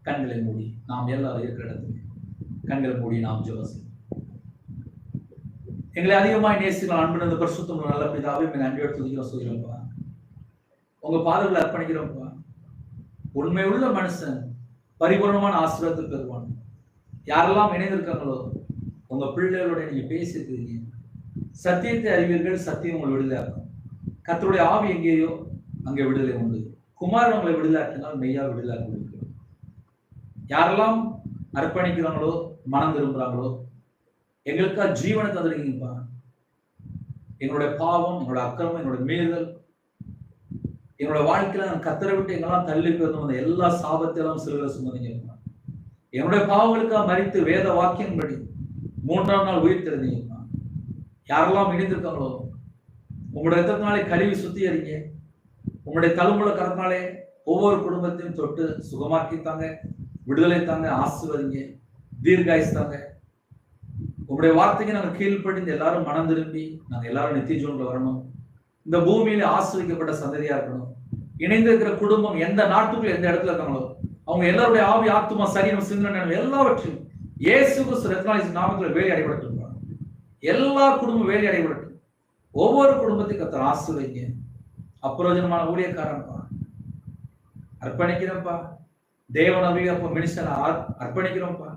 கண்களை மூடி நாம் எல்லாரும் இருக்கிற இடத்துல கண்களை மூடி நாம் ஜெபம் செய்வோம். எங்களை அதிகமாய் நேசிக்கிற அன்பு இந்த பரிசுத்தம் நல்ல பிதாவே நன்றியோடு துதிக்கிறோம் சொல்கிறோம்ப்பா. உங்க பாதங்களை அர்ப்பணிக்கிறோம்ப்பா. உண்மை உள்ள மனுஷன் பரிபூர்ணமான ஆசீர்வாதத்தை பெறுவான். யாரெல்லாம் இணைந்திருக்காங்களோ உங்க பிள்ளைகளோட நீங்க பேசியிருக்கீங்க. சத்தியத்தை அறிவீர்கள், சத்தியம் உங்களை விடுதலையாக்கும். கர்த்தருடைய ஆவி எங்கேயோ அங்கே விடுதலை உண்டு. குமாரன் உங்களை விடுதலையாக்கினால் மெய்யா விடுதலையாக்க இருக்கிறோம். யாரெல்லாம் அர்ப்பணிக்கிறாங்களோ மனம் திரும்புறாங்களோ எங்களுக்கா ஜீவனை தந்துருக்கீங்கப்பா. எங்களுடைய பாவம், எங்களுடைய அக்கிரமம், என்னுடைய மீறுதல், என்னுடைய வாழ்க்கையில நான் கத்தரை விட்டு எங்கெல்லாம் தள்ளி போயிருந்தோம் அந்த எல்லா சாபத்தையெல்லாம் சிலுவையில சுமந்தீங்கப்பா. என்னுடைய பாவங்களுக்காக மரித்து வேத வாக்கியம்படி 3ஆம் நாள் உயிர் தெரிந்தீங்கப்பா. யாரெல்லாம் இணைந்திருக்காங்களோ உங்களுடைய ரத்தத்தினாலே கழுவி சுத்திகரிங்க. உங்களுடைய தழும்புல கரத்தினாலே ஒவ்வொரு குடும்பத்தையும் தொட்டு சுகமாக்கித்தாங்க, விடுதலை தாங்க, ஆசீர்வதிங்க, தீர்காயுஸ் தாங்க. உங்களுடைய வார்த்தைக்கு நாங்கள் கீழ்ப்படிந்து எல்லாரும் மனம் திரும்பி நாங்கள் எல்லாரும் நித்திய ஜீவனுக்குள்ள வரணும். இந்த பூமியில ஆசீர்வதிக்கப்பட்ட சந்ததியா இருக்கணும். இணைந்திருக்கிற குடும்பம் எந்த நாட்டுக்குள்ள எந்த இடத்துல இருக்காங்களோ அவங்க எல்லாருடைய ஆவி, ஆத்துமா, சரீரம், சிந்தனை எல்லாவற்றையும் இயேசு கிறிஸ்து ரத்னாலிஸ் நாமத்துல வேலை அடைபடட்டும். எல்லா குடும்பம் வேலை அடைபடட்டும். ஒவ்வொரு குடும்பத்தையும் கர்த்தர் ஆசீர்வதிங்க. அப்பிரயோஜனமான ஊழியக்காரன்ப்பா அர்ப்பணிக்கிறோம்ப்பா. தேவன் அபிகப்ப மினிஸ்டர் அர்ப்பணிக்கிறோம்ப்பா.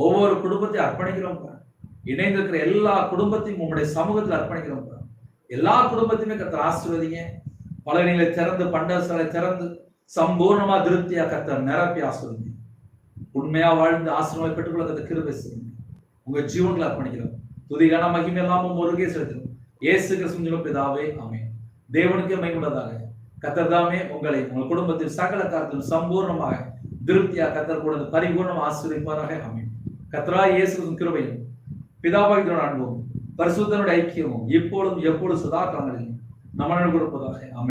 ஒவ்வொரு குடும்பத்தையும் அர்ப்பணிக்கிறோம்ப்பா. இணைந்திருக்கிற எல்லா குடும்பத்தையும் உங்களுடைய சமூகத்தில் அர்ப்பணிக்கிறோம்ப்பா. எல்லா குடும்பத்தையுமே கர்த்தர் ஆசீர்வதிங்க. பலனிலை திறந்து, பண்டசாலை திறந்து, சம்பூர்ணமா திருப்தியா கர்த்தர் நிரப்பி ஆசீர்வதிங்க. உண்மையா வாழ்ந்து ஆசீர்வாதம் பெற்றுக்கொள்ள கர்த்தர் கிருபை செய்யுங்க. உங்க ஜீவன்களை அர்ப்பணிக்கிறோம். துதிகான மகிமை எல்லாமும் ஒருங்கே செலுத்தும். இயேசு கிறிஸ்து பிதாவே ஆமென். தேவனுக்கே மகிமையுள்ளதாக. கர்த்தர் தாமே உங்களை உங்கள் குடும்பத்தில் சகல காரியத்திலும் சம்பூர்ணமாக திருப்தியாக கர்த்தர் கூட பரிபூர்ணமாக ஆசீர்வதிப்பாராக. ஆமென். கர்த்தராகிய இயேசுவின் கிருபையும் பிதாவாகிய அன்பும் பரிசுத்தனுடைய ஐக்கியமும் இப்பொழுதும் எப்பொழுதும் சதா காலங்களிலும் நம்மளுடன் கொடுப்பதாக. ஆமென்.